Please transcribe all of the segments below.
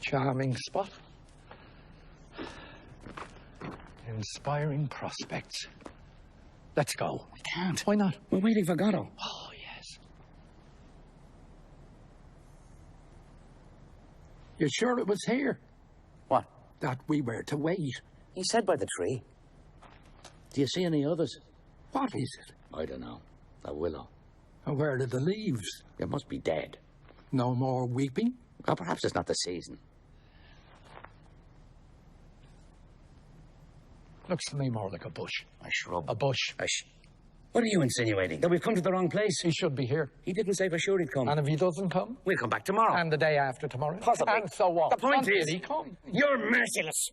Charming spot. Inspiring prospects. Let's go. I can't. Why not? We're waiting for Godot. Oh, yes. You sure it was here? What? That we were to wait. He said by the tree. Do you see any others? What is it? I don't know. A willow. And where are the leaves? It must be dead. No more weeping? Or perhaps it's not the season. Looks to me more like a bush. A shrub. A bush. What are you insinuating? That we've come to the wrong place? He should be here. He didn't say for sure he'd come. And if he doesn't come? We'll come back tomorrow. And the day after tomorrow? Possibly. And so on. The point Until is, he come. You're merciless.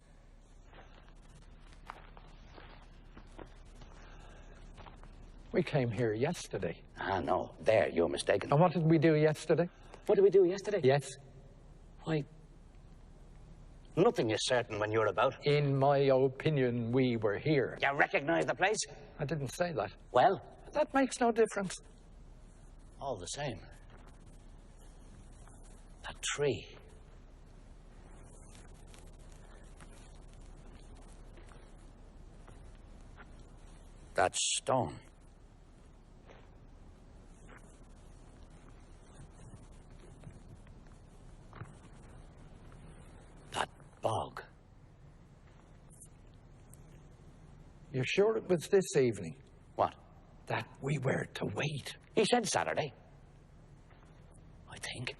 We came here yesterday. Ah, no. There, you're mistaken. And what did we do yesterday? What did we do yesterday? Yes. Why, nothing is certain when you're about. In my opinion, we were here. You recognize the place? I didn't say that. Well? That makes no difference. All the same. That tree. That stone. That bog. You're sure it was this evening? What? That we were to wait. He said Saturday. I think.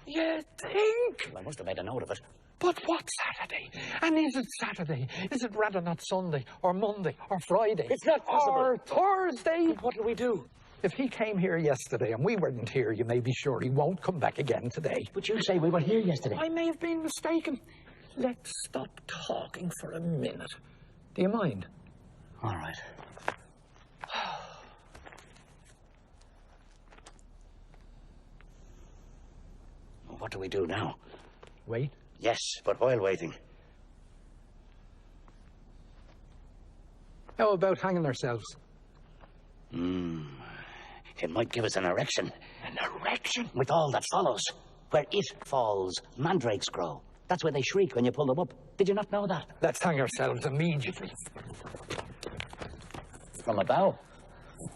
You think? I must have made a note of it. But what Saturday? And is it Saturday? Is it rather not Sunday, or Monday, or Friday? It's not possible. Or Thursday? What do we do? If he came here yesterday and we weren't here, you may be sure he won't come back again today. But you say we were here yesterday. I may have been mistaken. Let's stop talking for a minute. Do you mind? All right. What do we do now? Wait. Yes, but while waiting. How about hanging ourselves? It might give us an erection. An erection? With all that follows. Where it falls, mandrakes grow. That's where they shriek when you pull them up. Did you not know that? Let's hang ourselves immediately. From a bough?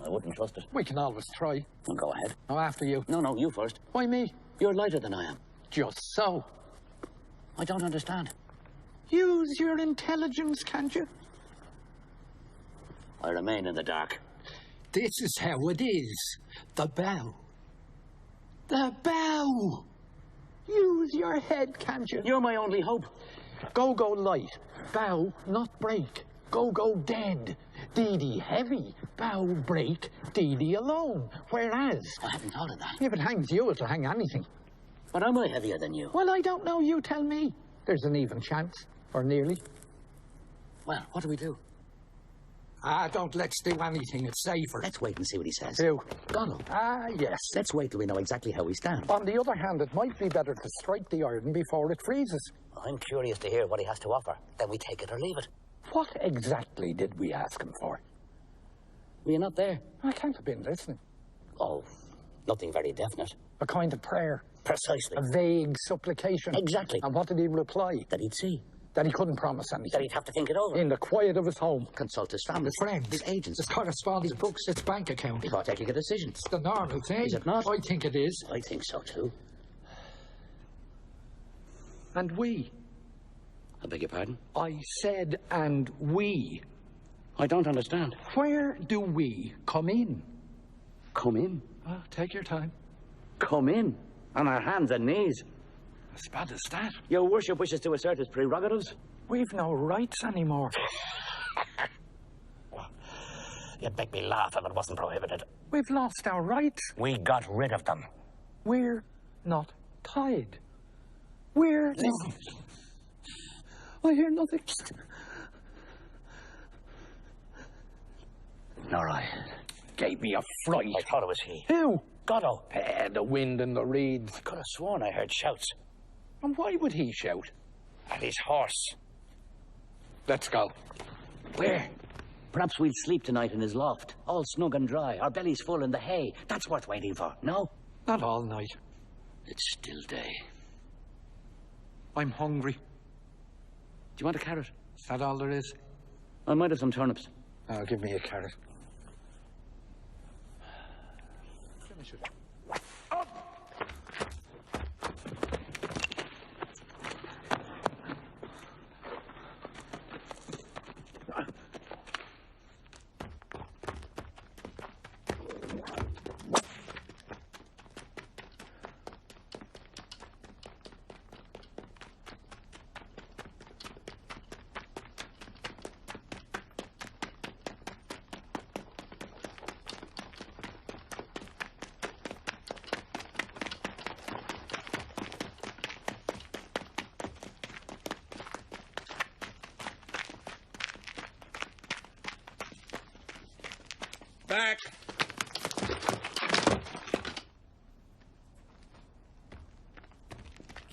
I wouldn't trust it. We can always try. Well, go ahead. Now, after you. No, you first. Why me? You're lighter than I am. Just so. I don't understand. Use your intelligence, can't you? I remain in the dark. This is how it is. The bow. The bow. Use your head, can't you? You're my only hope. Go light. Bow, not break. Go dead. Dee heavy. Bow break. Dee alone. Whereas... I haven't thought of that. If it hangs you, it'll hang anything. But am I heavier than you? Well, I don't know. You tell me. There's an even chance. Or nearly. Well, what do we do? Let's do anything. It's safer. Let's wait and see what he says. Who? Godot. Yes. Let's wait till we know exactly how we stand. On the other hand, it might be better to strike the iron before it freezes. I'm curious to hear what he has to offer. Then we take it or leave it. What exactly did we ask him for? Were you not there? I can't have been listening. Oh, nothing very definite. A kind of prayer. Precisely. A vague supplication. Exactly. And what did he reply? That he'd see. That he couldn't promise anything. That he'd have to think it over. In the quiet of his home. Consult his family. His friends. His agents. His correspondence. His books. His bank account. Before taking a decision. It's the normal thing. Is it not? I think it is. I think so too. And we. I beg your pardon? I said, and we. I don't understand. Where do we come in? Come in? Well, take your time. Come in? On our hands and knees? As bad as that. Your worship wishes to assert his prerogatives? We've no rights anymore. You'd make me laugh if it wasn't prohibited. We've lost our rights. We got rid of them. We're not tied. We're... I hear nothing. Nor I. Gave me a fright. I thought it was he. Who? Godot. The wind in the reeds. I could have sworn I heard shouts. And why would he shout? At his horse. Let's go. Where? Perhaps we'll sleep tonight in his loft. All snug and dry. Our bellies full in the hay. That's worth waiting for, no? Not all night. It's still day. I'm hungry. Do you want a carrot? Is that all there is? I might have some turnips. Oh, give me a carrot. Back!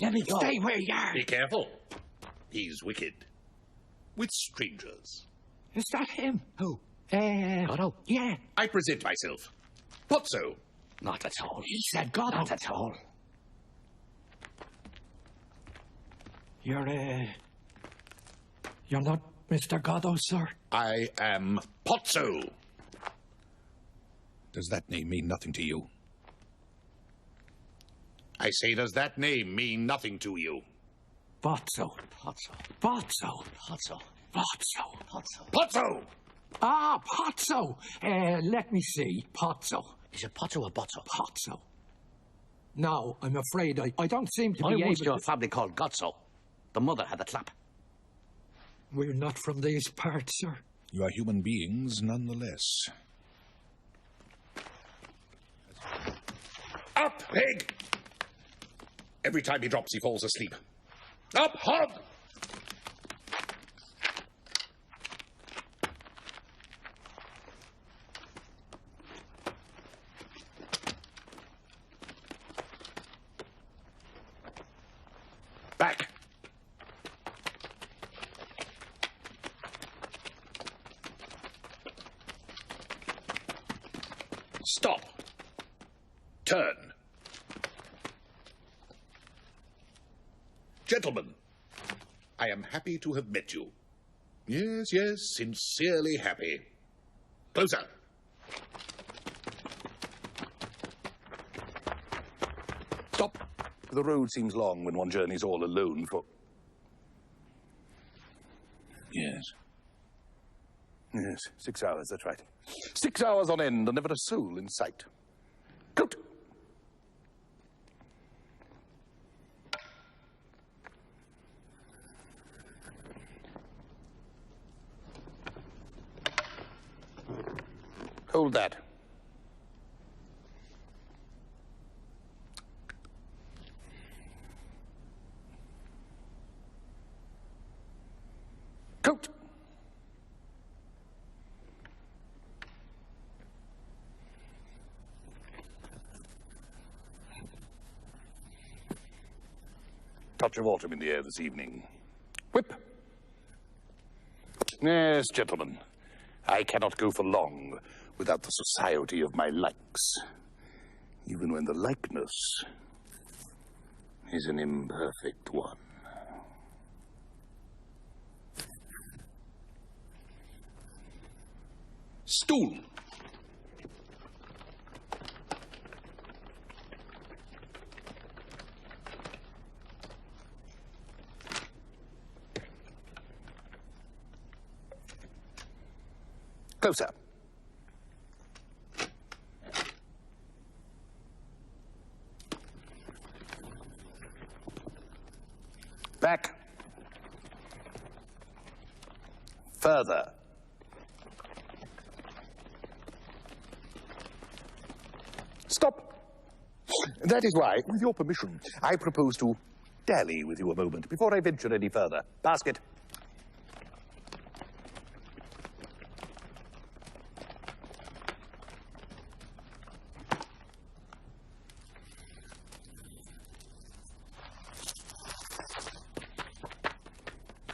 Let me go. Stay where you are. Be careful. He's wicked. With strangers. Is that him? Who? Godot. Yeah. I present myself. Pozzo. Not at all. He said Godot. Not at all. You're not Mr. Godot, sir? I am Pozzo. Does that name mean nothing to you? I say, does that name mean nothing to you? Pozzo. Pozzo. Pozzo. Pozzo. Pozzo. Pozzo. Pozzo! Ah, Pozzo. Let me see. Pozzo. Is it Pozzo or Bozzo? Pozzo. No, I'm afraid I don't seem to be able once knew a to... family called Gozzo. The mother had the clap. We're not from these parts, sir. You are human beings nonetheless. Up, pig! Every time he drops, he falls asleep. Up, hog! Back! Stop! Turn! Gentlemen, I am happy to have met you. Yes, yes, sincerely happy. Closer. Stop. The road seems long when one journeys all alone for... Yes. Yes, 6 hours, that's right. 6 hours on end and never a soul in sight. Good. Hold that. Coat. Touch of autumn in the air this evening. Whip. Yes, gentlemen. I cannot go for long without the society of my likes, even when the likeness is an imperfect one. Stool! Closer. Back. Further. Stop. That is why, with your permission, I propose to dally with you a moment before I venture any further. Basket.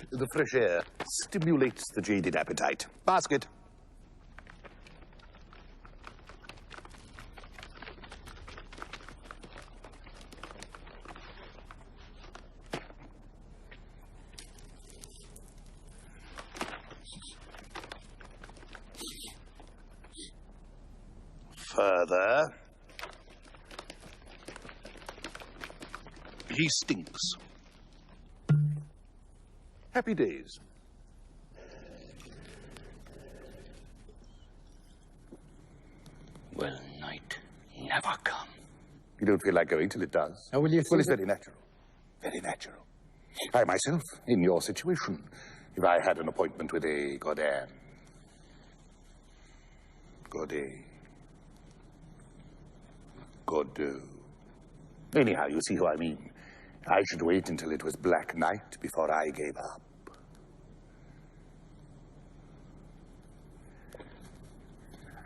The fresh air stimulates the jaded appetite. Basket. Further. He stinks. Happy days. Will night never come? You don't feel like going till it does. How will you Well, it's see very natural. Very natural. I myself, in your situation, if I had an appointment with a Godot. Anyhow, you see who I mean. I should wait until it was black night before I gave up.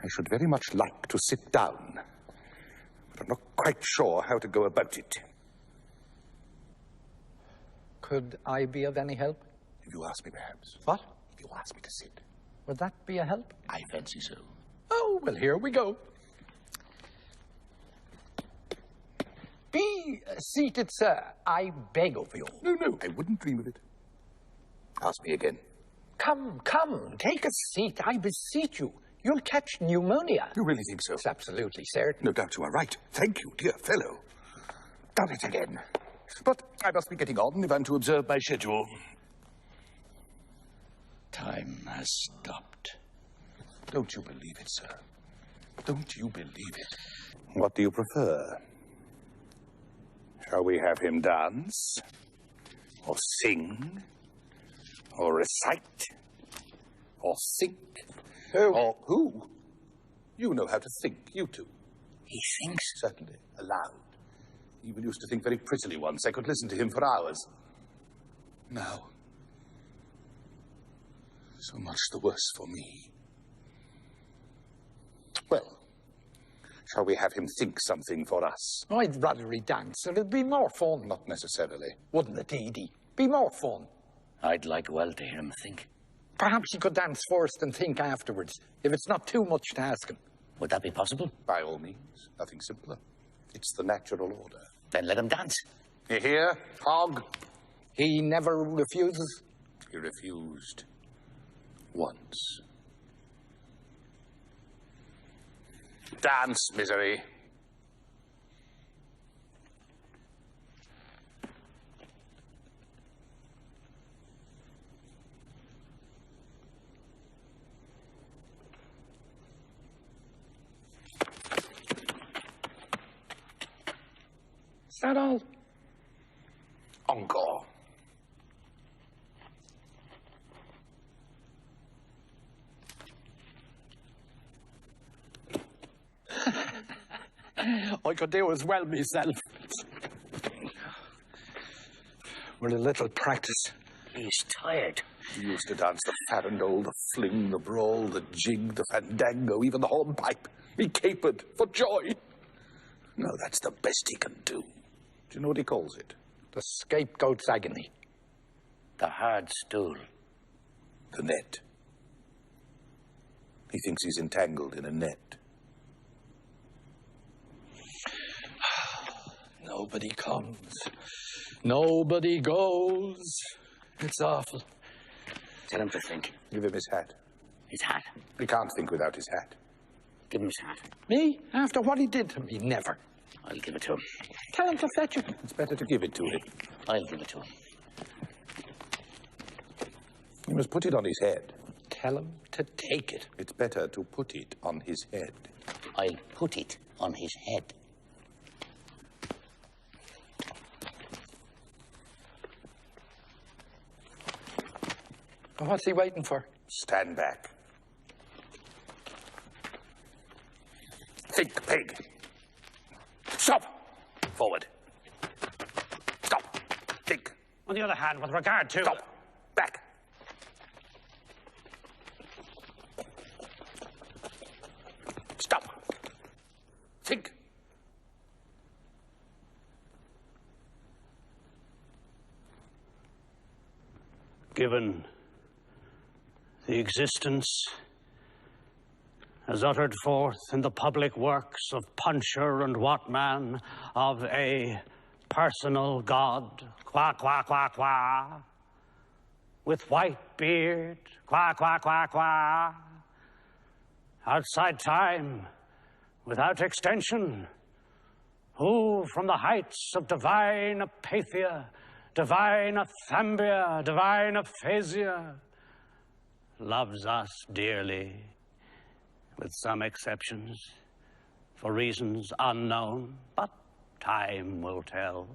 I should very much like to sit down, but I'm not quite sure how to go about it. Could I be of any help? If you ask me, perhaps. What? If you ask me to sit. Would that be a help? I fancy so. Oh, well, here we go. Be seated, sir. I beg of you. No, I wouldn't dream of it. Ask me again. Come, take a seat. I beseech you. You'll catch pneumonia. You really think so? It's absolutely certain. No doubt you are right. Thank you, dear fellow. Done it again. But I must be getting on if I'm to observe my schedule. Time has stopped. Don't you believe it, sir? Don't you believe it? What do you prefer? Shall we have him dance? Or sing? Or recite? Or think? Who? Or who? You know how to think, you two. He thinks. Certainly, aloud. He even used to think very prettily once. I could listen to him for hours. Now, so much the worse for me. Well, shall we have him think something for us? I'd rather he dance. It'd be more fun. Not necessarily. Wouldn't it, Edie? Be more fun. I'd like well to hear him think. Perhaps he could dance first and think afterwards, if it's not too much to ask him. Would that be possible? By all means. Nothing simpler. It's the natural order. Then let him dance. You hear, Hog? He never refuses. He refused. Once. Dance, misery. Is that all? Encore. I could do as well myself. With a little practice. He's tired. He used to dance the farandole, the fling, the brawl, the jig, the fandango, even the hornpipe. He capered for joy. No, that's the best he can do. Do you know what he calls it? The scapegoat's agony. The hard stool. The net. He thinks he's entangled in a net. Nobody comes. Nobody goes. It's awful. Tell him to think. Give him his hat. His hat. He can't think without his hat. Give him his hat. Me? After what he did to me? Never. I'll give it to him. Tell him to fetch it. It's better to give it to him. I'll give it to him. You must put it on his head. Tell him to take it. It's better to put it on his head. I'll put it on his head. What's he waiting for? Stand back. Think, pig. Stop. Forward. Stop. Think. On the other hand, with regard to... Stop. Back. Stop. Think. Given the existence as uttered forth in the public works of Puncher and Watman of a personal God, qua, qua, qua, qua, with white beard, qua, qua, qua, qua, outside time, without extension, who from the heights of divine apathia, divine athambia, divine aphasia, loves us dearly, with some exceptions, for reasons unknown, but time will tell,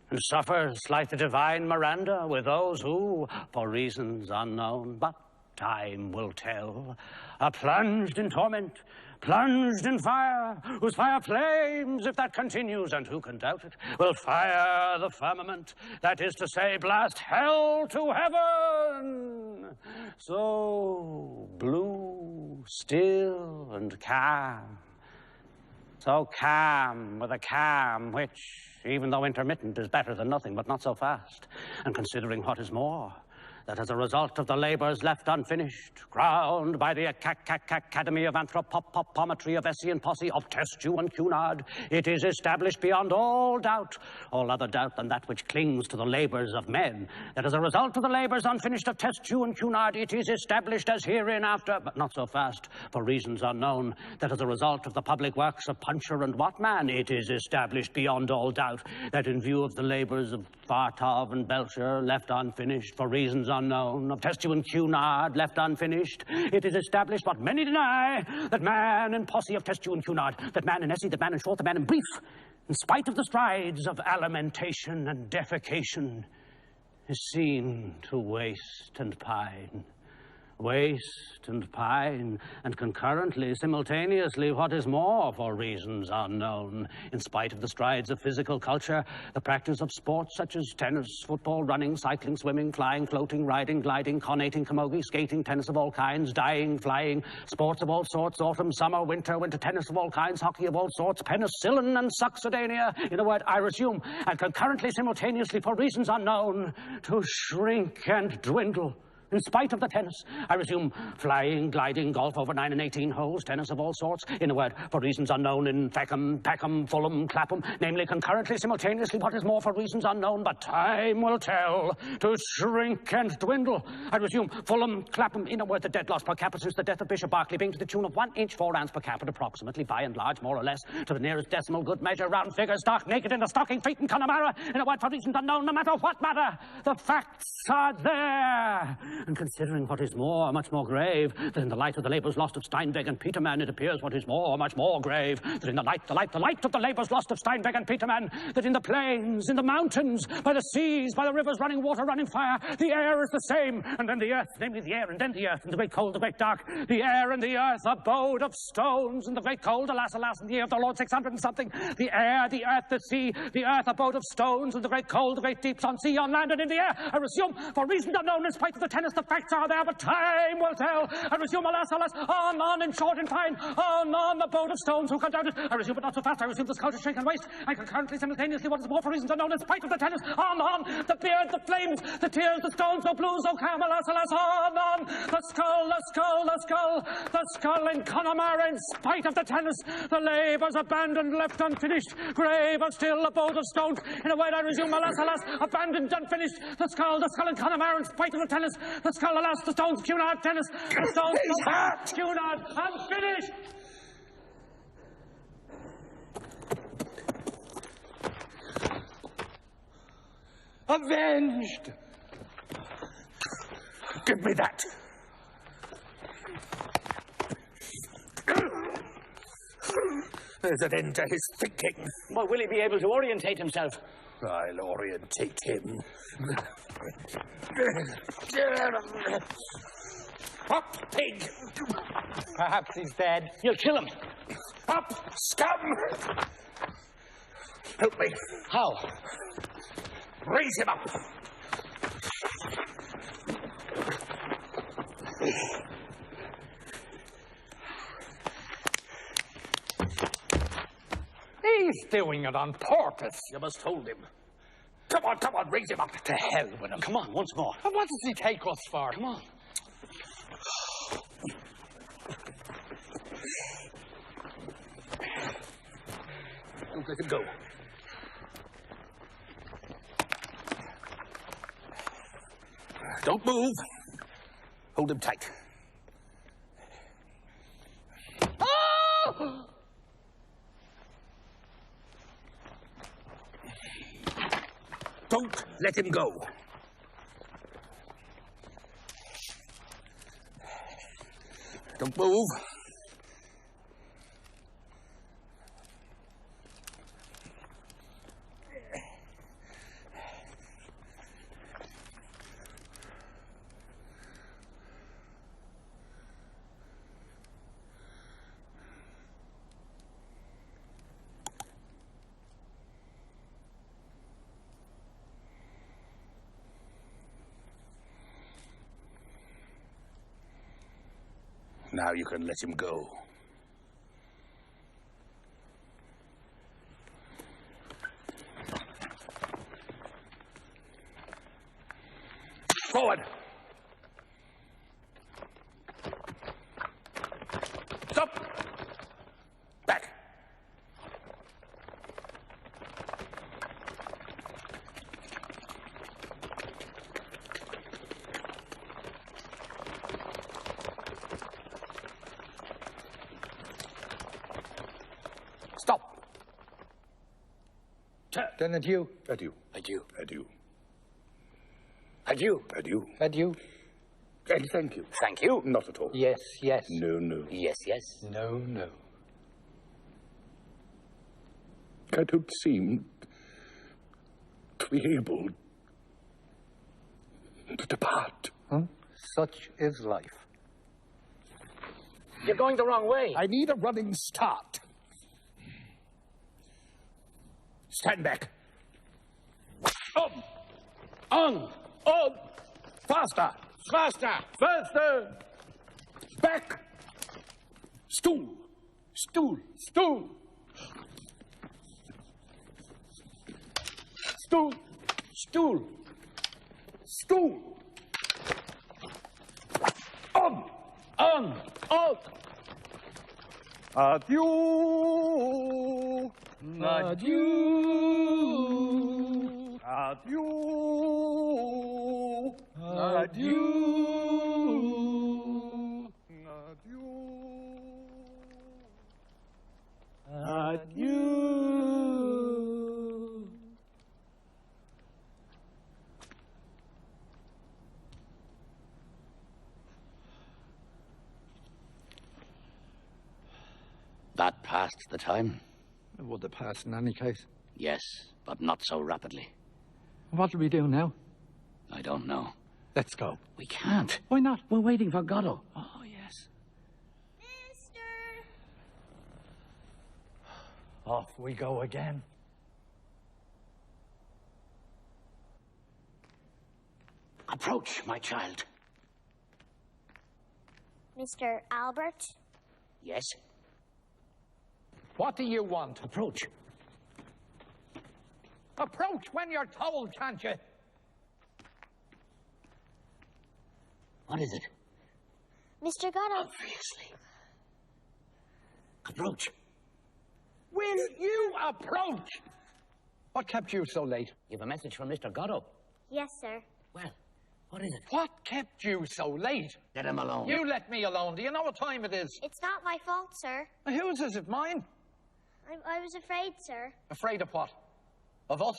and suffers like the divine Miranda with those who, for reasons unknown, but time will tell, are plunged in torment, plunged in fire, whose fire flames, if that continues, and who can doubt it, will fire the firmament, that is to say, blast hell to heaven. So blue, still, and calm, so calm with a calm which, even though intermittent, is better than nothing, but not so fast, and considering what is more, that as a result of the labors left unfinished, crowned by the Academy of Anthropometry of Essay and Posse of Testu and Cunard, it is established beyond all doubt, all other doubt than that which clings to the labors of men, that as a result of the labors unfinished of Testu and Cunard, it is established as hereinafter, but not so fast, for reasons unknown, that as a result of the public works of Puncher and Watman, it is established beyond all doubt, that in view of the labors of Fartov and Belcher, left unfinished, for reasons unknown, of Testu and Cunard, left unfinished, it is established what many deny, that man in Posse of Testu and Cunard, that man in Essay, that man in Short, that man in Brief, in spite of the strides of alimentation and defecation, is seen to waste and pine. Waste and pine, and concurrently, simultaneously, what is more, for reasons unknown, in spite of the strides of physical culture, the practice of sports such as tennis, football, running, cycling, swimming, flying, floating, riding, gliding, conating, camogie, skating, tennis of all kinds, dying, flying, sports of all sorts, autumn, summer, winter tennis of all kinds, hockey of all sorts, penicillin and succedanea, in a word, I resume, and concurrently, simultaneously, for reasons unknown, to shrink and dwindle. In spite of the tennis, I resume, flying, gliding, golf over 9 and 18 holes, tennis of all sorts, in a word, for reasons unknown in Peckham, Fulham, Clapham, namely concurrently, simultaneously, what is more, for reasons unknown, but time will tell, to shrink and dwindle. I resume, Fulham, Clapham, in a word, the dead loss per capita since the death of Bishop Berkeley being to the tune of 1 inch 4 ounce per capita, approximately, by and large, more or less, to the nearest decimal, good measure, round figure, stark naked in the stocking feet in Connemara, in a word, for reasons unknown, no matter what matter, the facts are there. And considering what is more, much more grave, that in the light of the labours lost of Steinweg and Petermann, it appears what is more, much more grave, that in the light of the labours lost of Steinweg and Petermann, that in the plains, in the mountains, by the seas, by the rivers running water, running fire, the air is the same, and then the earth, namely the air, and then the earth, and the great cold, the great dark, the air and the earth, abode of stones, and the great cold, alas, alas, in the year of the Lord 600 and something, the air, the earth, the sea, the earth, abode of stones, and the great cold, the great deeps, on sea, on land, and in the air. I resume, for reasons unknown, in spite of the tennis, the facts are there, but time will tell. I resume, alas, alas, on, in short and fine, on, the boat of stones, who can doubt it? I resume, but not so fast. I resume, the skull to shake and waste. I concurrently, simultaneously, what is more, for reasons unknown, in spite of the tennis, on, the beard, the flames, the tears, the stones, no blues, no calm, alas, alas, on, the skull, the skull, the skull, the skull in Connemara, in spite of the tennis, the labours abandoned, left unfinished, grave, but still, a boat of stones. In a word, I resume, alas, alas, abandoned, unfinished, the skull in Connemara, in spite of the tennis, the skull, alas, the stones, Cunard, tennis, the stones, Cunard, unfinished. Avenged! Give me that. There's an end to his thinking. But will he be able to orientate himself? I'll orientate him. Up, pig! Perhaps he's dead. You'll kill him. Up, scum! Help me. How? Raise him up. He's doing it on purpose. You must hold him. Come on, raise him up. To hell with him. Come on, once more. And what does he take us for? Come on. Don't let him go. Don't move. Hold him tight. Oh! Don't let him go. Don't move. Now you can let him go. Forward! Stop! Back! Stop! Then adieu. Adieu. Adieu. Adieu. Adieu. Adieu. Adieu. And thank you. Thank you. Not at all. Yes, yes. No, no. Yes, yes. No, no. I don't seem to be able to depart. Huh? Such is life. You're going the wrong way. I need a running start. Stand back. On! Faster! Faster. Faster! Back! Stool! Stool! Stool! Stool! Stool! Stool! On! On! Adieu! Adieu! Adieu! Adieu! Adieu! That passed the time. It would have passed in any case. Yes, but not so rapidly. What do we do now? I don't know. Let's go. We can't. Why not? We're waiting for Godot. Oh, yes. Mister! Off we go again. Approach, my child. Mr. Albert? Yes? What do you want? Approach. Approach when you're told, can't you? What is it? Mr. Godot? Obviously. Approach. Will you approach? What kept you so late? You have a message from Mr. Godot. Yes, sir. Well, what is it? What kept you so late? Let him alone. You let me alone. Do you know what time it is? It's not my fault, sir. Whose is it? Mine? I was afraid, sir. Afraid of what? Of us?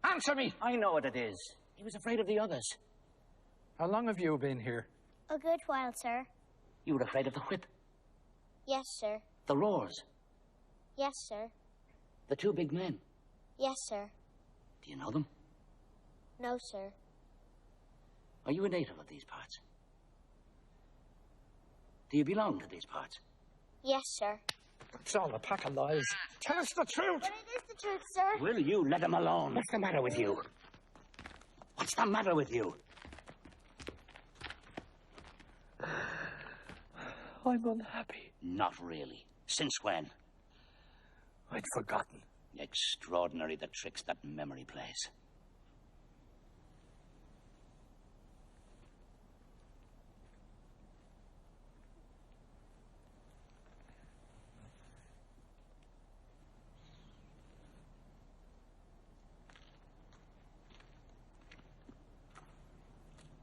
Answer me! I know what it is. He was afraid of the others. How long have you been here? A good while, sir. You were afraid of the whip, Yes, sir. the roars, Yes, sir. the two big men. Yes, sir. Do you know them? No, sir. Are you a native of these parts? Do you belong to these parts? Yes, sir. It's all a pack of lies. Tell us the truth! But it is the truth, sir. Will you let him alone? What's the matter with you? What's the matter with you? I'm unhappy. Not really. Since when? I'd forgotten. Extraordinary the tricks that memory plays.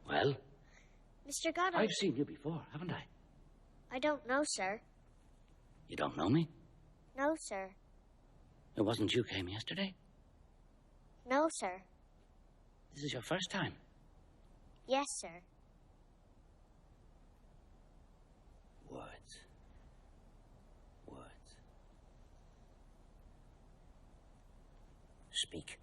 Well, Mr. Godot? I've seen you before, haven't I? I don't know, sir. You don't know me? No, sir. It wasn't you came yesterday? No, sir. This is your first time. Yes, sir. Words. Words. Speak.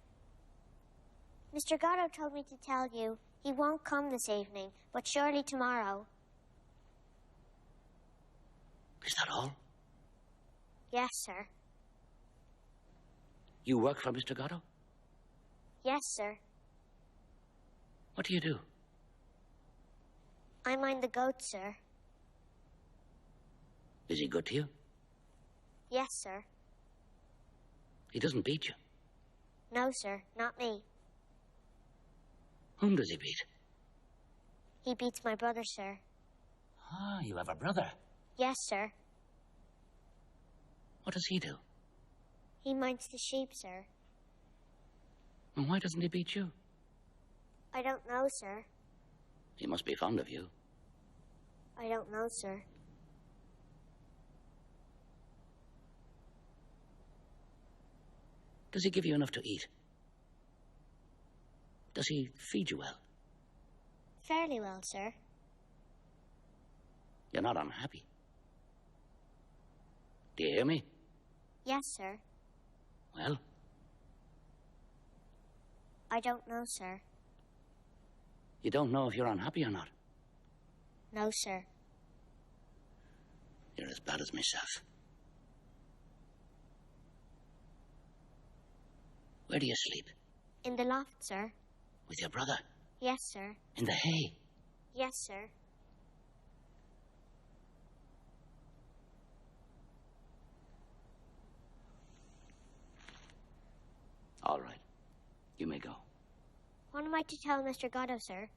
Mr. Godot told me to tell you he won't come this evening, but surely tomorrow. Is that all? Yes, sir. You work for Mr. Godot? Yes, sir. What do you do? I mind the goats, sir. Is he good to you? Yes, sir. He doesn't beat you. No, sir, not me. Whom does he beat? He beats my brother, sir. Ah, you have a brother. Yes, sir. What does he do? He minds the sheep, sir. And why doesn't he beat you? I don't know, sir. He must be fond of you. I don't know, sir. Does he give you enough to eat? Does he feed you well? Fairly well, sir. You're not unhappy. Do you hear me? Yes, sir. Well, I don't know, sir. you don't know if you're unhappy or not. No, sir. You're as bad as myself. Where do you sleep? In the loft, sir. With your brother? Yes, sir. In the hay? Yes, sir. All right. You may go. What am I to tell Mr. Godot, sir?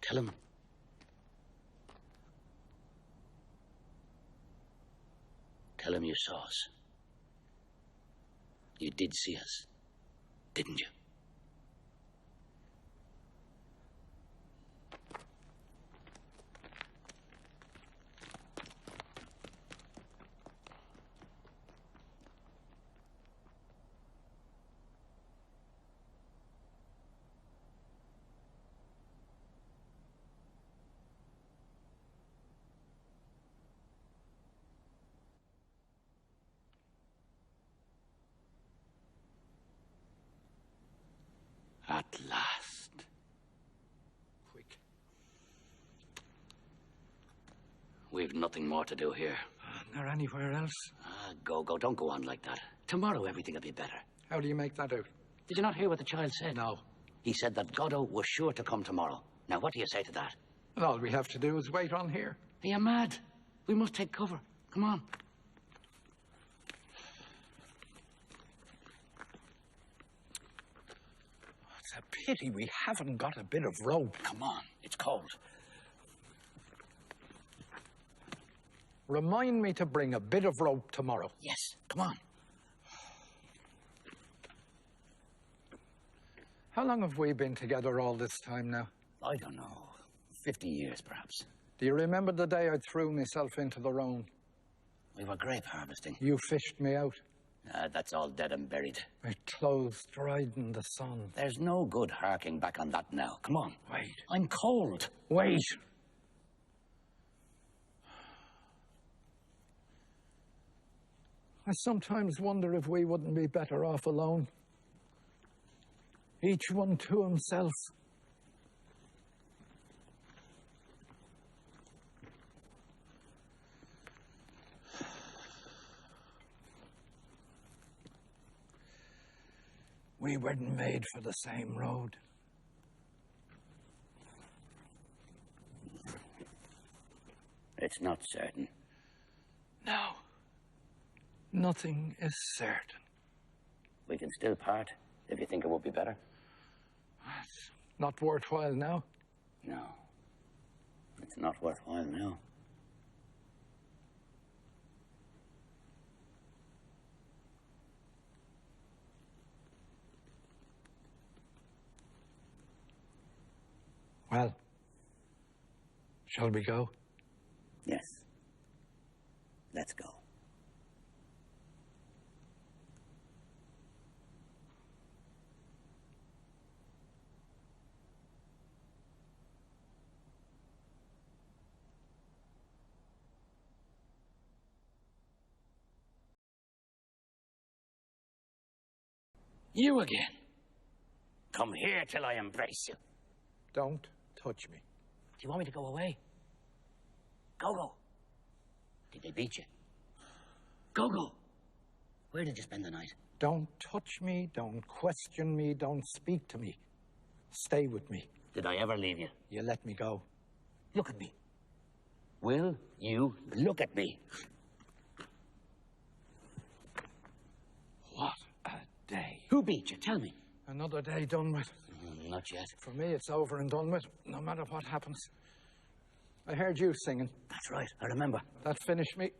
Tell him. Tell him you saw us. You did see us, didn't you? At last. Quick. We've nothing more to do here. Nor anywhere else? Go. Don't go on like that. Tomorrow everything will be better. How do you make that out? Did you not hear what the child said? No. He said that Godot was sure to come tomorrow. Now, what do you say to that? And all we have to do is wait on here. Are you mad? We must take cover. Come on. It's a pity we haven't got a bit of rope. Come on. It's cold. Remind me to bring a bit of rope tomorrow. Yes. Come on. How long have we been together all this time now? I don't know. 50 years, perhaps. Do you remember the day I threw myself into the Rhone? We were grape harvesting. You fished me out. That's all dead and buried. My clothes dried in the sun. There's no good harking back on that now. Come on. Wait. I'm cold. Wait. I sometimes wonder if we wouldn't be better off alone. Each one to himself. We weren't made for the same road. It's not certain. No. Nothing is certain. We can still part if you think it would be better. It's not worthwhile now. No. It's not worthwhile now. Well, shall we go? Yes. Let's go. You again. Come here till I embrace you. Don't touch me. Do you want me to go away? Go. Did they beat you? Go. Where did you spend the night? Don't touch me, don't question me, don't speak to me. Stay with me. Did I ever leave you? You let me go. Look at me. Will you look at me? What a day. Who beat you? Tell me. Another day done with. Not yet. For me, it's over and done with, no matter what happens. I heard you singing. That's right, I remember. That finished me.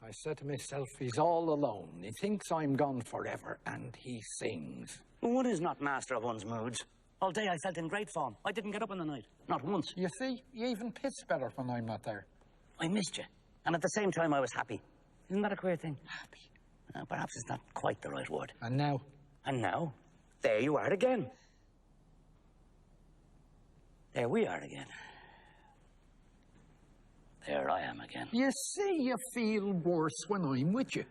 I said to myself, he's all alone. He thinks I'm gone forever, and he sings. One is not master of one's moods. All day I felt in great form. I didn't get up in the night. Not once. You see, you even piss better when I'm not there. I missed you. And at the same time, I was happy. Isn't that a queer thing? Happy. Perhaps it's not quite the right word. And now? And now, there you are again. There we are again. There I am again. You see, you feel worse when I'm with you.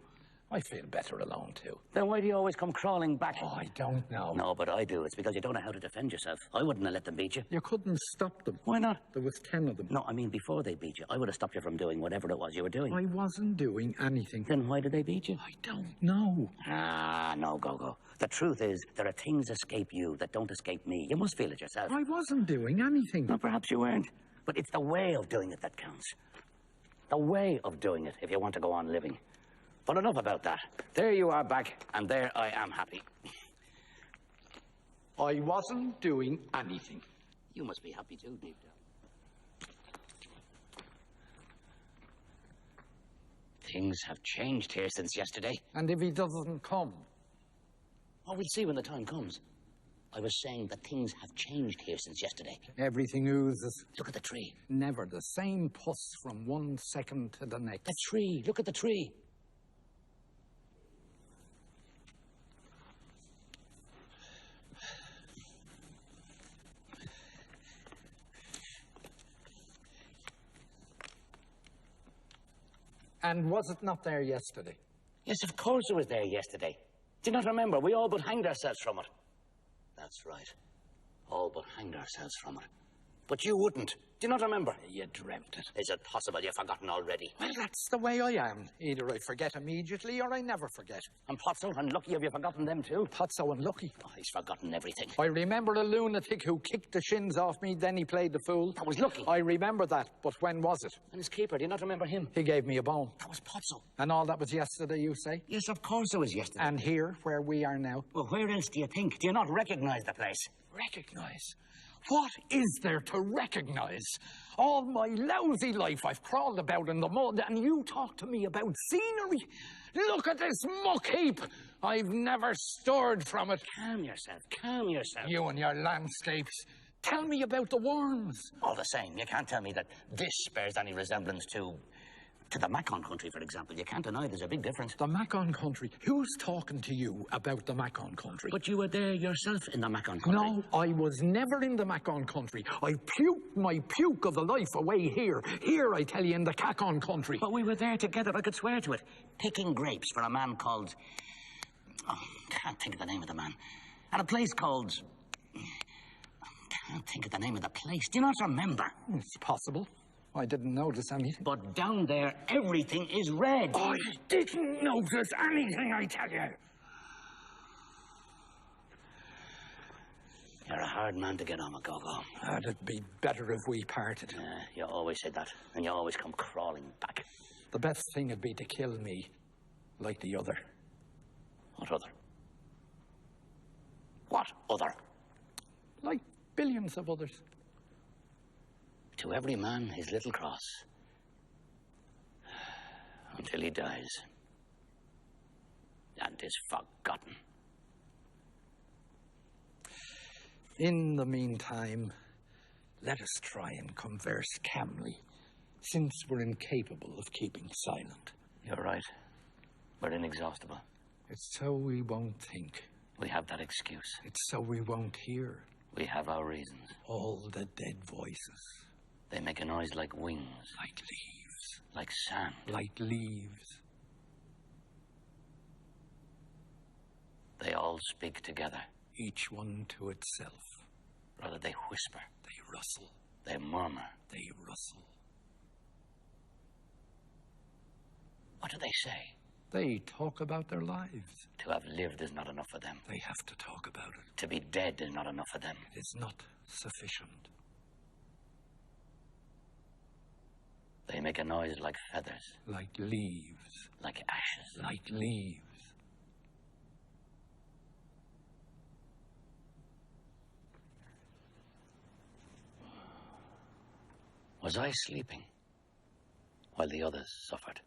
I feel better alone, too. Then why do you always come crawling back? Oh, I don't know. No, but I do. It's because you don't know how to defend yourself. I wouldn't have let them beat you. You couldn't stop them. Why not? There was 10 of them. No, I mean before they beat you. I would have stopped you from doing whatever it was you were doing. I wasn't doing anything. Then why did they beat you? I don't know. No, Go. The truth is, there are things escape you that don't escape me. You must feel it yourself. I wasn't doing anything. Well, perhaps you weren't. But it's the way of doing it that counts. The way of doing it if you want to go on living. But enough about that. There you are back, and there I am happy. I wasn't doing anything. You must be happy too, deep down. Things have changed here since yesterday. And if he doesn't come? Oh, we'll see when the time comes. I was saying that things have changed here since yesterday. Everything oozes. Look at the tree. Never the same puss from one second to the next. The tree. Look at the tree. And was it not there yesterday? Yes, of course it was there yesterday. Do you not remember? We all but hanged ourselves from it. That's right. All but hanged ourselves from it. But you wouldn't. Do you not remember? You dreamt it. Is it possible you've forgotten already? Well, that's the way I am. Either I forget immediately or I never forget. And Potso and Lucky, have you forgotten them too? Potso and Lucky. Oh, he's forgotten everything. I remember a lunatic who kicked the shins off me, then he played the fool. That was Lucky. I remember that, but when was it? And his keeper, do you not remember him? He gave me a bone. That was Potso. And all that was yesterday, you say? Yes, of course it was yesterday. And here, where we are now? Well, where else do you think? Do you not recognize the place? Recognize? What is there to recognize? All my lousy life I've crawled about in the mud, and you talk to me about scenery? Look at this muck heap! I've never stirred from it. Calm yourself, calm yourself. You and your landscapes. Tell me about the worms. All the same, you can't tell me that this bears any resemblance to the Macon country, for example. You can't deny there's a big difference. The Macon country? Who's talking to you about the Macon country? But you were there yourself in the Macon country. No, I was never in the Macon country. I puked my puke of the life away here. Here, I tell you, in the Cacon country. But we were there together, I could swear to it. Picking grapes for a man called... Oh, can't think of the name of the man. And a place called... Can't think of the name of the place. Do you not remember? It's possible. I didn't notice anything. But down there, everything is red. I didn't notice anything, I tell you. You're a hard man to get on with, Gogo. It'd be better if we parted. You always said that, and you always come crawling back. The best thing would be to kill me, like the other. What other? What other? Like billions of others. To every man his little cross, until he dies and is forgotten. In the meantime, let us try and converse calmly, since we're incapable of keeping silent. You're right. We're inexhaustible. It's so we won't think. We have that excuse. It's so we won't hear. We have our reasons. All the dead voices. They make a noise like wings. Like leaves. Like sand. Like leaves. They all speak together. Each one to itself. Rather, they whisper. They rustle. They murmur. They rustle. What do they say? They talk about their lives. To have lived is not enough for them. They have to talk about it. To be dead is not enough for them. It is not sufficient. They make a noise like feathers. Like leaves. Like ashes. Like leaves. Was I sleeping while the others suffered?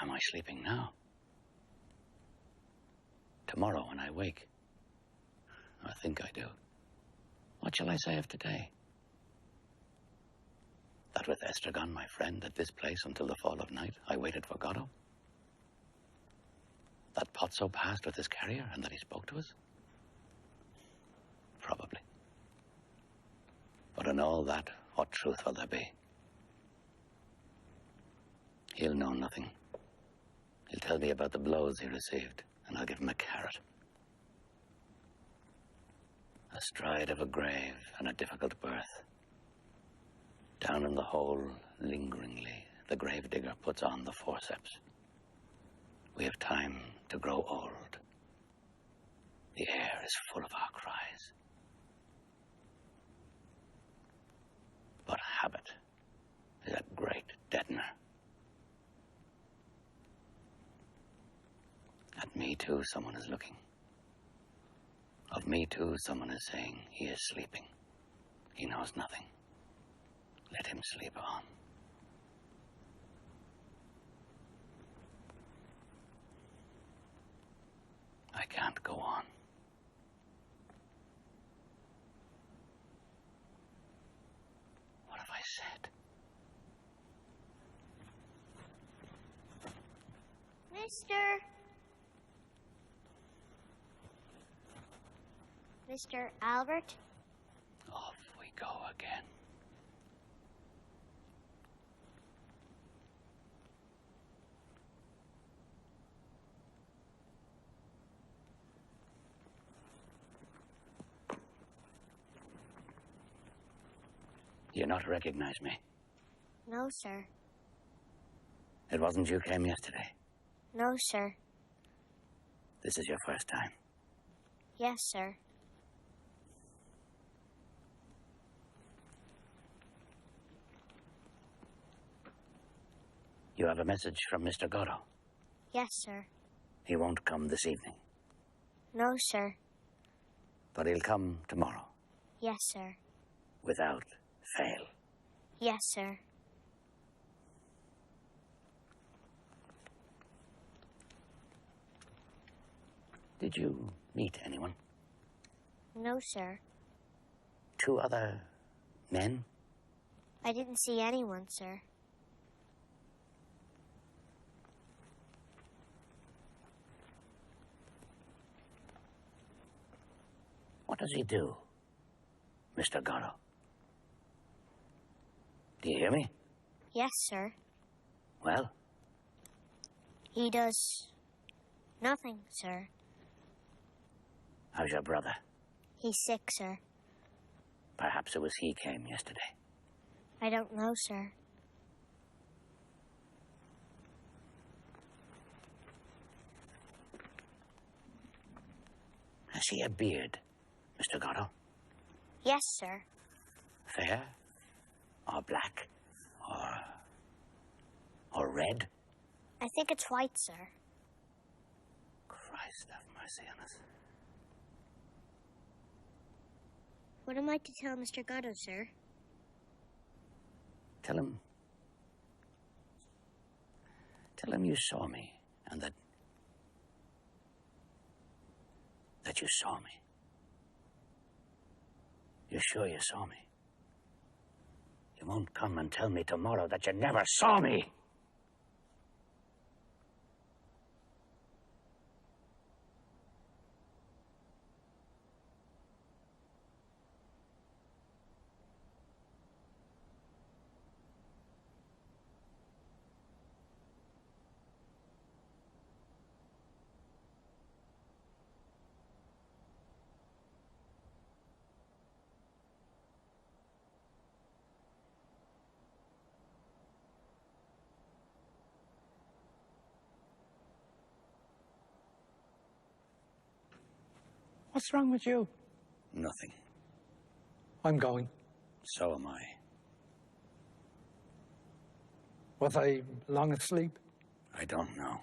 Am I sleeping now? Tomorrow when I wake, I think I do. What shall I say of today? That with Estragon, my friend, at this place until the fall of night, I waited for Godot? That Pozzo passed with his carrier and that he spoke to us? Probably. But in all that, what truth will there be? He'll know nothing. He'll tell me about the blows he received, and I'll give him a carrot. Astride of a grave and a difficult birth. Down in the hole, lingeringly, the gravedigger puts on the forceps. We have time to grow old. The air is full of our cries. But habit is a great deadener. At me, too, someone is looking. Of me, too, someone is saying he is sleeping. He knows nothing. Let him sleep on. I can't go on. What have I said? Mr. Albert? Off we go again. Do you not recognize me? No, sir. It wasn't you came yesterday. No, sir. This is your first time. Yes, sir. You have a message from Mr. Godot. Yes, sir. He won't come this evening, No, sir. but he'll come tomorrow, Yes, sir. without fail. Yes, sir. Did you meet anyone? No, sir. 2 other men? I didn't see anyone, sir. What does he do, Mr. Godot? Do you hear me? Yes, sir. Well, He does nothing, sir. how's your brother? He's sick, sir. Perhaps it was he came yesterday. I don't know, sir. Has he a beard, Mr. Godot? Yes, sir. Fair? Or black? Or red? I think it's white, sir. Christ have mercy on us. What am I to tell Mr. Godot, sir? Tell him you saw me, and that you saw me. You're sure you saw me? You won't come and tell me tomorrow that you never saw me. What's wrong with you? Nothing. I'm going. So am I. Was I long asleep? I don't know.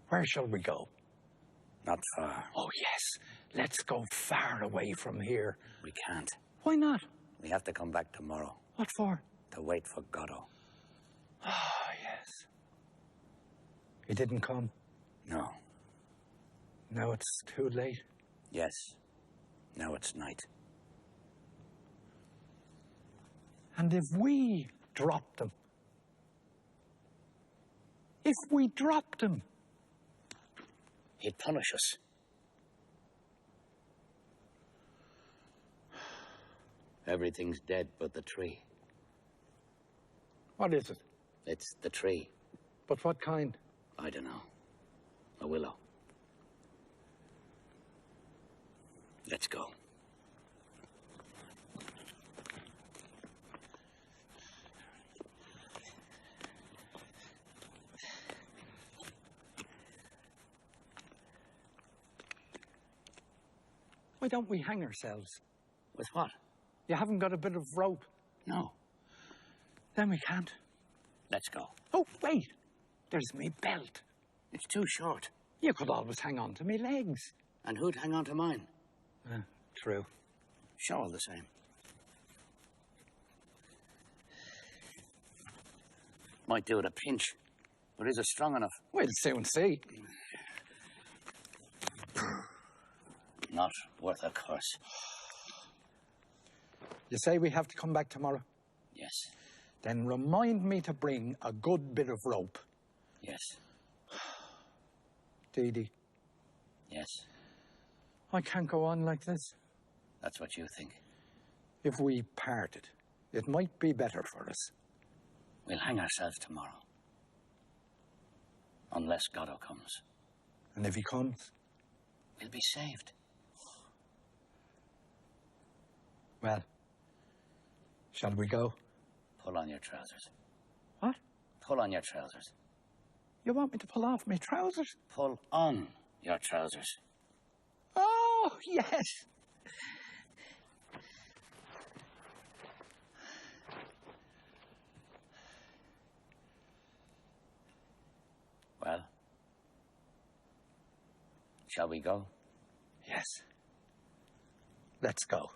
Where shall we go? Not far. Oh, yes. Let's go far away from here. We can't. Why not? We have to come back tomorrow What for? to wait for Godot. Ah, yes. He didn't come. No. Now it's too late. Yes. Now it's night. And if we dropped him? If we dropped him? He'd punish us. Everything's dead but the tree. What is it? It's the tree. But what kind? I don't know. A willow. Let's go. Why don't we hang ourselves? With what? You haven't got a bit of rope. No. Then we can't. Let's go. Oh, wait. There's me belt. It's too short. You could always hang on to me legs. And who'd hang on to mine? True. Sure, all the same. Might do at a pinch, but is it strong enough? We'll soon see. Not worth a curse. You say we have to come back tomorrow? Yes. Then remind me to bring a good bit of rope. Yes. Dee Dee, Yes. I can't go on like this. That's what you think. If we parted, it might be better for us. We'll hang ourselves tomorrow. Unless Godot comes. And if he comes, We'll be saved. well, shall we go? Pull on your trousers. What? Pull on your trousers. You want me to pull off my trousers? Pull on your trousers. Oh, yes. Well, shall we go? Yes. Let's go.